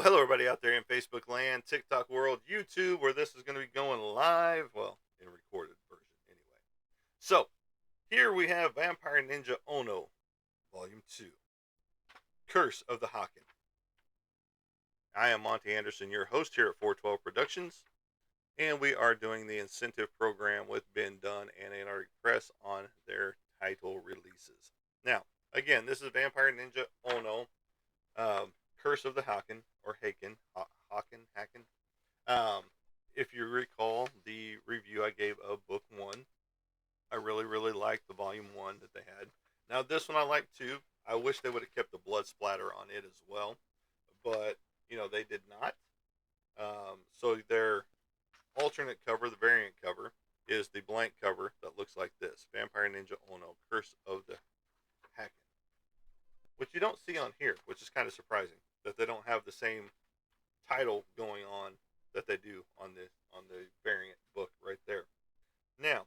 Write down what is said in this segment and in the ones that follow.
Hello everybody out there in Facebook land, TikTok world, YouTube, where this is going to be going live, well, in recorded version anyway. So, here we have Vampire Ninja ONO, Volume 2, Curse of the Hakken. I am Monty Anderson, your host here at 412 Productions, and we are doing the incentive program with Ben Dunn and Anarctic Press on their title releases. Now, again, this is Vampire Ninja ONO, Curse of the Hakken, or Hakken, Hakken. Um, if you recall the review I gave of Book 1, I really liked the Volume 1 that they had. Now, this one I like too. I wish they would have kept the blood splatter on it as well, but, they did not. So their alternate cover, the variant cover, is the blank cover that looks like this: Vampire Ninja Ono, Curse of the Hakken, which you don't see on here, which is kind of surprising that they don't have the same title going on that they do on the variant book right there. Now,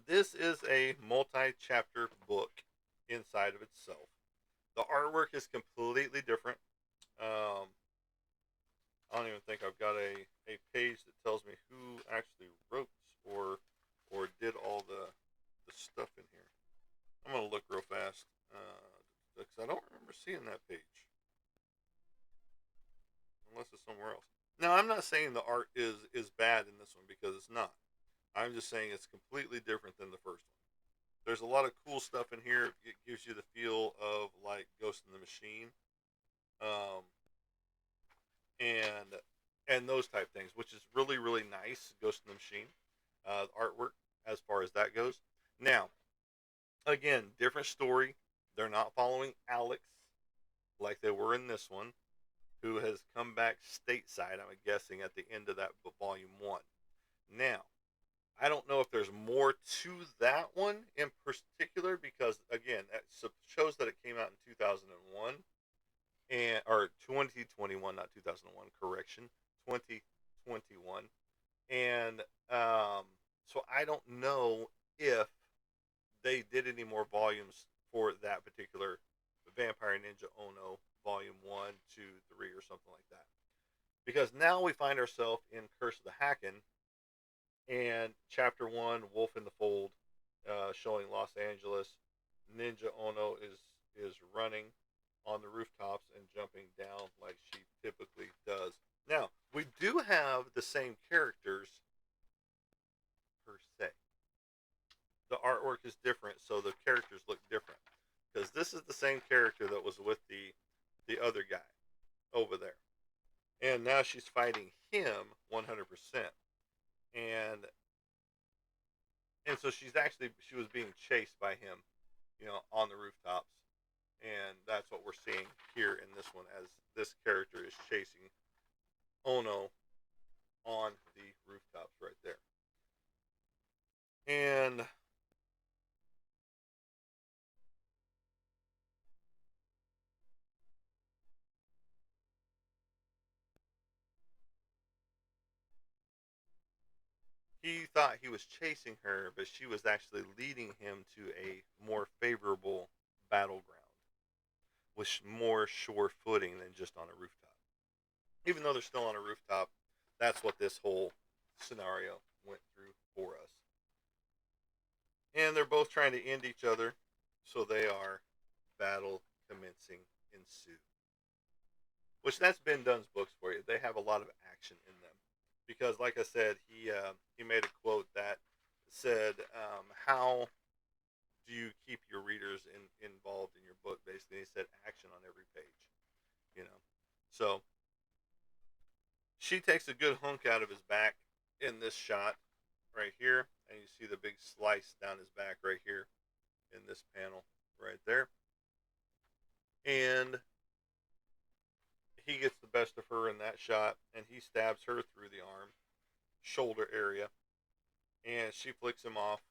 this is a multi-chapter book inside of itself. The artwork is completely different. Um, I don't even think I've got a page that tells me who actually wrote or did all the stuff in here. I'm gonna look real fast because I don't remember seeing that page unless it's somewhere else. Now, I'm not saying the art is bad in this one, because it's not. I'm just saying it's completely different than the first one. There's a lot of cool stuff in here. It gives you the feel of like Ghost in the Machine, um, and those type things, which is really nice. Ghost in the Machine, artwork as far as that goes. Now, again, different story. They're not following Alex like they were in this one, who has come back stateside, I'm guessing, at the end of that volume 1. Now, I don't know if there's more to that one in particular, because again, that shows that it came out in 2001, and or 2021, not 2001. Correction, 2021, and so I don't know if they did any more volumes for that particular Vampire Ninja Ono Volume 1, 2, 3, or something like that. Because now we find ourselves in Curse of the Hakken, and Chapter 1, Wolf in the Fold, showing Los Angeles. Ninja Ono is running on the rooftops and jumping down like she typically does. Now, we do have the same characters per se. The artwork is different, so the characters look different. Because this is the same character that was with the other guy over there. And now she's fighting him 100%. And so she was being chased by him, on the rooftops. And that's what we're seeing here in this one, as this character is chasing Ono on the rooftops right there. And he thought he was chasing her, but she was actually leading him to a more favorable battleground with more sure footing than just on a rooftop. Even though they're still on a rooftop, that's what this whole scenario went through for us. And they're both trying to end each other, so they are battle commencing ensue. Which, that's Ben Dunn's books for you. They have a lot of action in them, because, like I said, he made a quote that said, "How do you keep your readers involved in your book?" Basically, he said, "Action on every page." You know, so she takes a good hunk out of his back in this shot right here, and you see the big slice down his back right here in this panel right there, and he gets the best of her in that shot, and he stabs her through the arm, shoulder area, and she flicks him off.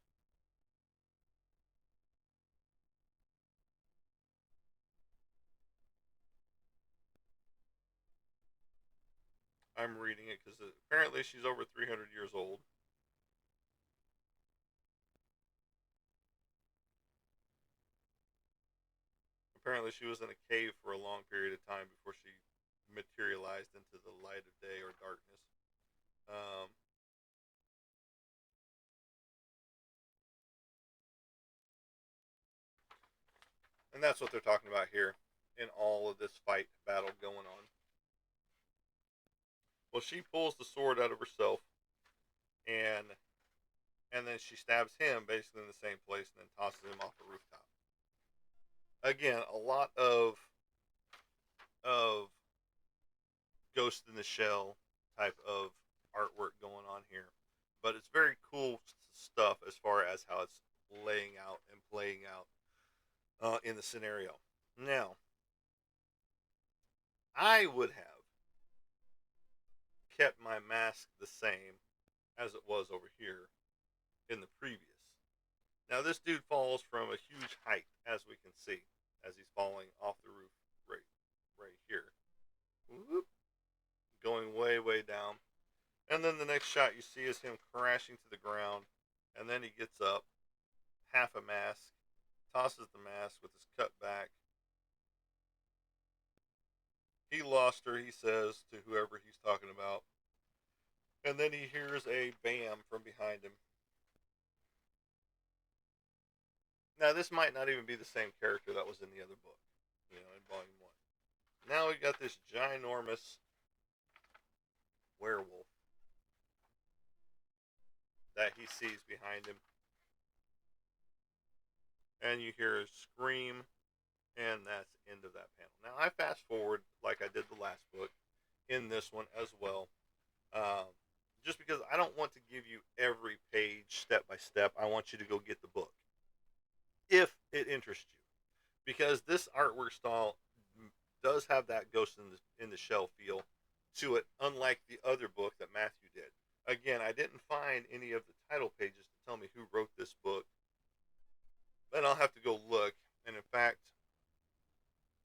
I'm reading it because apparently she's over 300 years old. Apparently she was in a cave for a long period of time before she materialized into the light of day or darkness. Um, and that's what they're talking about here in all of this fight battle going on. Well, she pulls the sword out of herself, and then she stabs him basically in the same place, and then tosses him off a rooftop. Again, a lot of Ghost in the Shell type of artwork going on here, but it's very cool stuff as far as how it's laying out and playing out in the scenario. Now, I would have kept my mask the same as it was over here in the previous. Now, this dude falls from a huge height, as we can see, as he's falling off the roof right here. Whoop, going way, way down. And then the next shot you see is him crashing to the ground, and then he gets up, half a mask, tosses the mask with his cut back. He lost her, he says to whoever he's talking about. And then he hears a bam from behind him. Now, this might not even be the same character that was in the other book, in Volume 1. Now we got this ginormous werewolf that he sees behind him. And you hear a scream, and that's the end of that panel. Now, I fast forward like I did the last book in this one as well. Um, just because I don't want to give you every page step by step. I want you to go get the book if it interests you. Because this artwork style does have that Ghost in the Shell feel to it, unlike the other book that Matthew did. Again, I didn't find any of the title pages to tell me who wrote this book, and I'll have to go look. And in fact,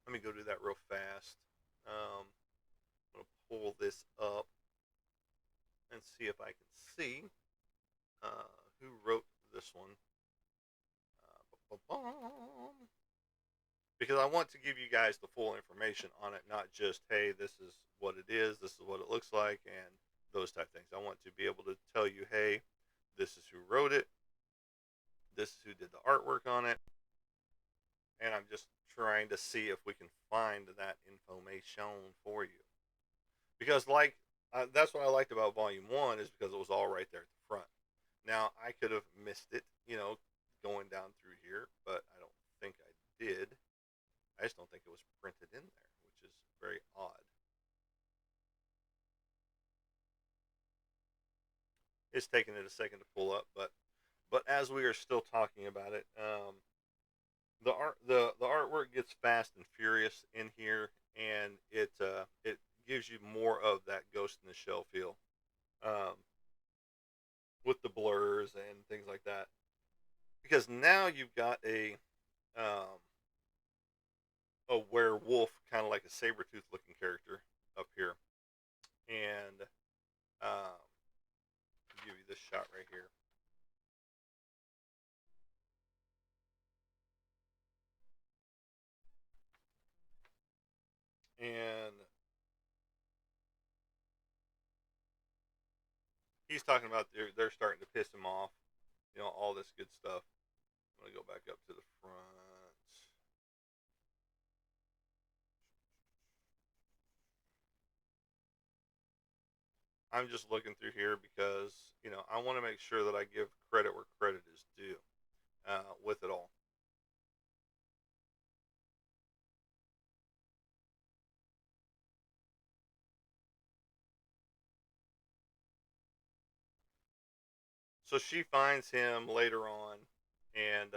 let me go do that real fast. I'm going to pull this up and see if I can see who wrote this one. Because I want to give you guys the full information on it, not just, hey, this is what it is, this is what it looks like, and those type of things. I want to be able to tell you, hey, this is who wrote it, this is who did the artwork on it, and I'm just trying to see if we can find that information for you. Because, that's what I liked about Volume 1 is because it was all right there at the front. Now, I could have missed it, going down through here, but I don't think I did. I just don't think it was printed in there, which is very odd. It's taking it a second to pull up, but as we are still talking about it, the artwork gets fast and furious in here, and it gives you more of that Ghost in the Shell feel, um, with the blurs and things like that. Because now you've got um, a werewolf, kind of like a saber tooth looking character up here, and um, I'll give you this shot right here. And he's talking about they're starting to piss him off, all this good stuff. I'm gonna go back up to the front. I'm just looking through here because I want to make sure that I give credit where credit is due with it all. So she finds him later on, and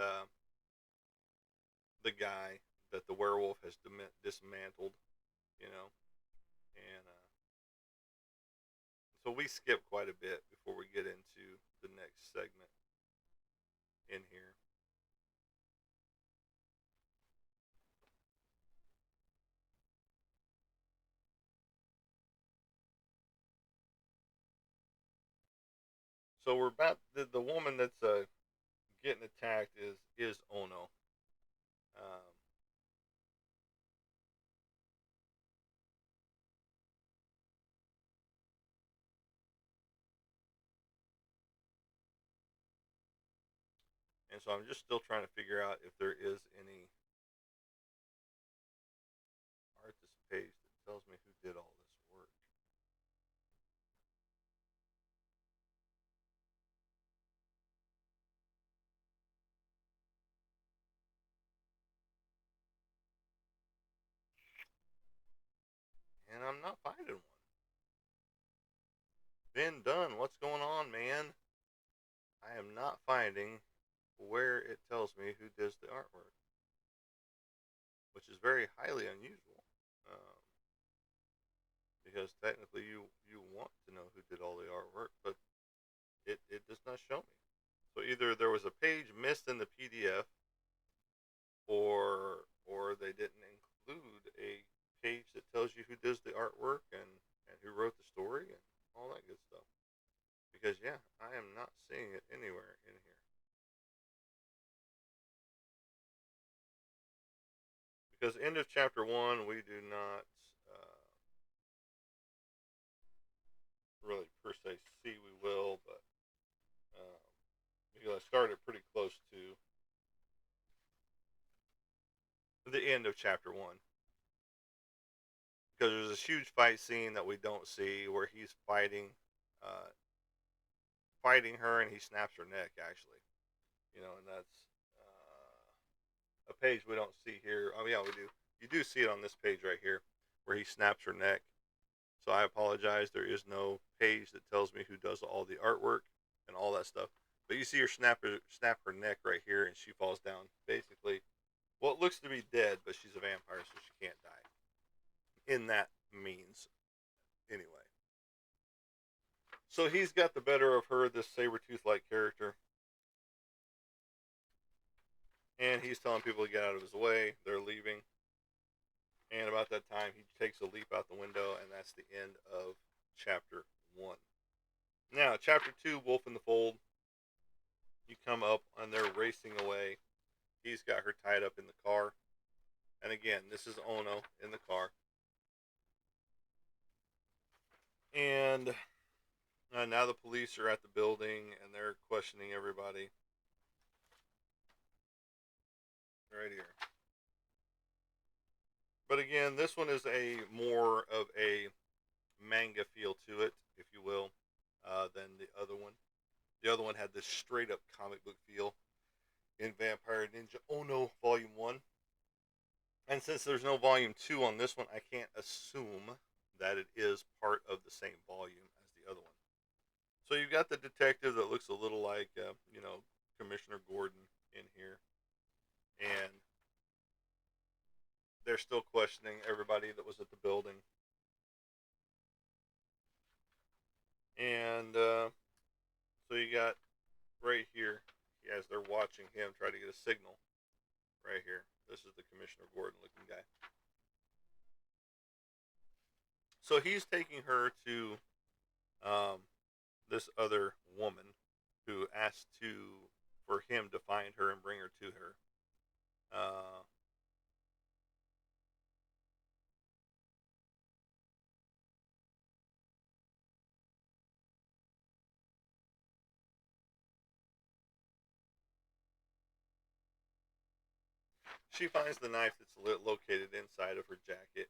the guy that the werewolf has dismantled, you know, and so we skip quite a bit before we get into the next segment in here. So we're about the woman that's getting attacked is Ono. Um, And so I'm just still trying to figure out if there is any artist page that tells me who did all this work. And I'm not finding one. Ben Dunn, what's going on, man? I am not finding where it tells me who does the artwork, which is very highly unusual. Because technically you want to know who did all the artwork, but it does not show me. So either there was a page missed in the PDF, or they didn't include a page that tells you who does the artwork and who wrote the story and all that good stuff. Because yeah, I am not seeing it anywhere in here. Because end of chapter one, we do not really per se see. We will, but um, because I started pretty close to the end of chapter one. Because there's this huge fight scene that we don't see where he's uh, fighting her, and he snaps her neck. Actually, and that's a page we don't see here. Oh yeah, we do. You do see it on this page right here, where he snaps her neck. So I apologize. There is no page that tells me who does all the artwork and all that stuff. But you see her snap her neck right here, and she falls down. Basically, well, it looks to be dead, but she's a vampire, so she can't die. In that means, anyway. So he's got the better of her, this saber tooth like character, and he's telling people to get out of his way. They're leaving, and about that time, he takes a leap out the window, and that's the end of chapter one. Now, chapter two, Wolf in the Fold. You come up, and they're racing away. He's got her tied up in the car, and again, this is Ono in the car, and now the police are at the building, and they're questioning everybody. Right here. But again, this one is a more of a manga feel to it, if you will, than the other one. The other one had this straight up comic book feel in Vampire Ninja Ono Volume 1. And since there's no Volume 2 on this one, I can't assume that it is part of the same volume as the other one. So you've got the detective that looks a little like, Commissioner Gordon in here. And they're still questioning everybody that was at the building. And so you got right here, as they're watching him try to get a signal, right here. This is the Commissioner Gordon looking guy. So he's taking her to this other woman who asked for him to find her and bring her to her. Uh, she finds the knife that's located inside of her jacket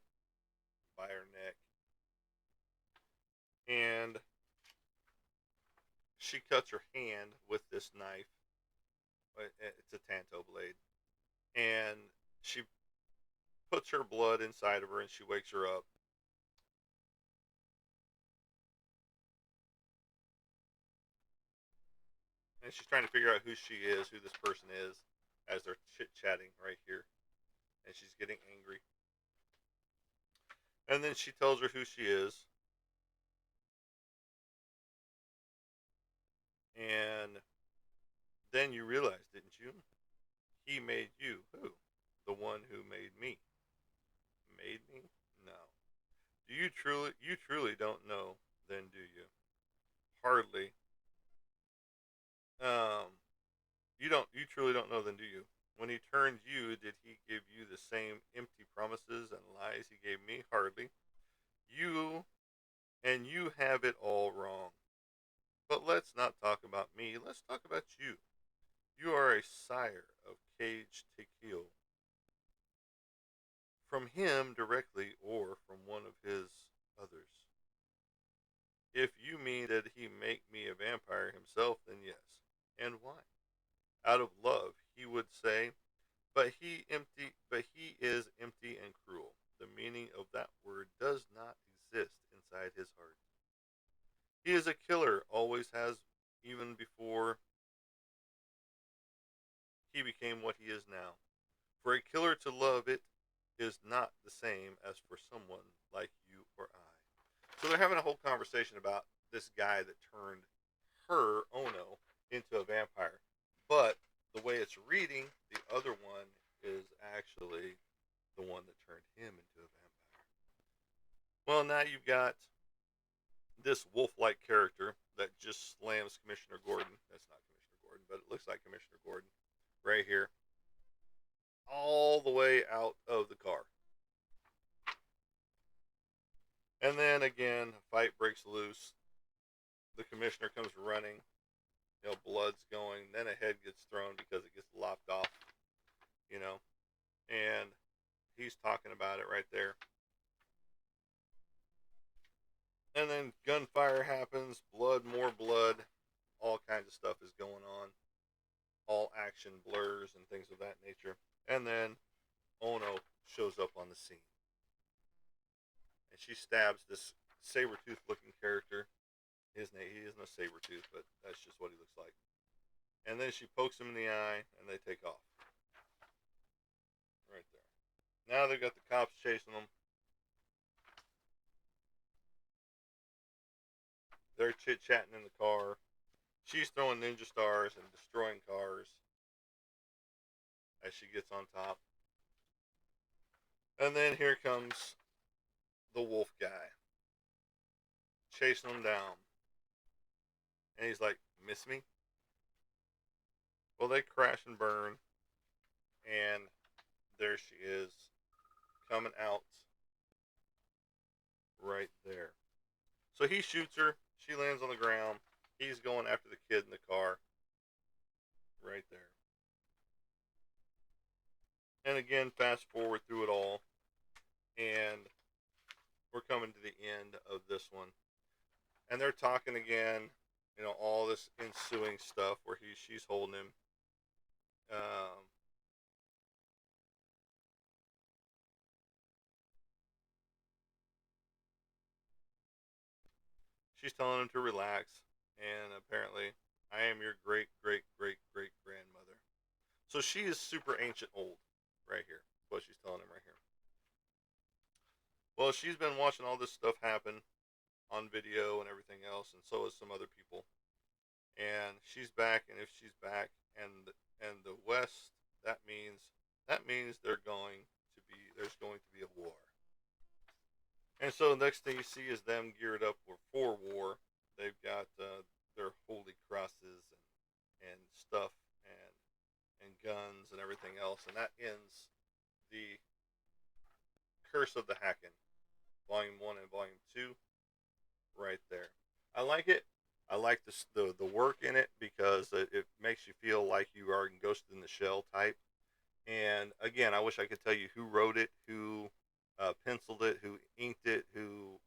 by her neck, and she cuts her hand with this knife. It's a tanto blade, and she puts her blood inside of her, and she wakes her up. And she's trying to figure out who she is, who this person is, as they're chit chatting right here. And she's getting angry. And then she tells her who she is. And then you realize, didn't you? He made you. Who? The one who made me. Made me? No. Do you truly don't know, then do you? Hardly. Um, you truly don't know, then do you? When he turned you, did he give you the same empty promises and lies he gave me? Hardly. You you have it all wrong. But let's not talk about me. Let's talk about you. You are a sire of Cage Tequil. From him directly or from one of his others. If you mean that he make me a vampire himself, then yes. And why? Out of love, he would say, but he is empty and cruel. The meaning of that word does not exist inside his heart. He is a killer, always has, even before he became what he is now. For a killer to love it is not the same as for someone like you or I. So they're having a whole conversation about this guy that turned her, Ono, into a vampire. But the way it's reading, the other one is actually the one that turned him into a vampire. Well, now you've got this wolf-like character that just slams Commissioner Gordon. That's not Commissioner Gordon, but it looks like Commissioner Gordon right here, all the way out of the car. And then again, a fight breaks loose. The commissioner comes running. Blood's going. Then a head gets thrown because it gets lopped off. You know, and he's talking about it right there. And then gunfire happens, blood, more blood, all kinds of stuff is going on. All action blurs and things of that nature. And then Ono shows up on the scene. And she stabs this saber-tooth looking character. He is no saber-tooth, but that's just what he looks like. And then she pokes him in the eye, and they take off. Right there. Now they've got the cops chasing them. They're chit-chatting in the car. She's throwing ninja stars and destroying cars as she gets on top. And then here comes the wolf guy, chasing them down. And he's like, miss me? Well, they crash and burn. And there she is, coming out right there. So he shoots her. She lands on the ground. He's going after the kid in the car. Right there. And again, fast forward through it all. And we're coming to the end of this one. And they're talking again. All this ensuing stuff where she's holding him. She's telling him to relax. And apparently, I am your great, great, great, great grandmother. So she is super ancient old right here. What she's telling him right here. Well, she's been watching all this stuff happen on video and everything else, and so has some other people. And she's back, and if she's back, and the West, that means there's going to be a war. And so the next thing you see is them geared up for war. They've got their holy crosses and stuff and guns and everything else, and that ends the Curse of the Hakken, Volume 1 and Volume 2, right there. I like it. I like the work in it because it makes you feel like you are in Ghost in the Shell type. And again, I wish I could tell you who wrote it, who penciled it, who inked it, who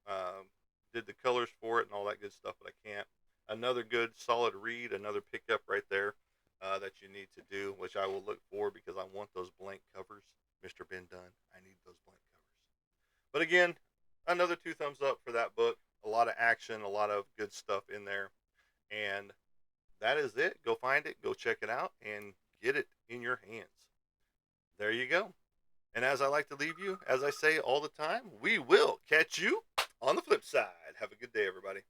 did the colors for it, and all that good stuff, but I can't. Another good, solid read, another pickup right there that you need to do, which I will look for because I want those blank covers. Mr. Ben Dunn, I need those blank covers. But again, another 2 thumbs up for that book. A lot of action, a lot of good stuff in there. And that is it. Go find it, go check it out, and get it in your hands. There you go. And as I like to leave you, as I say all the time, we will catch you on the flip side. Have a good day, everybody.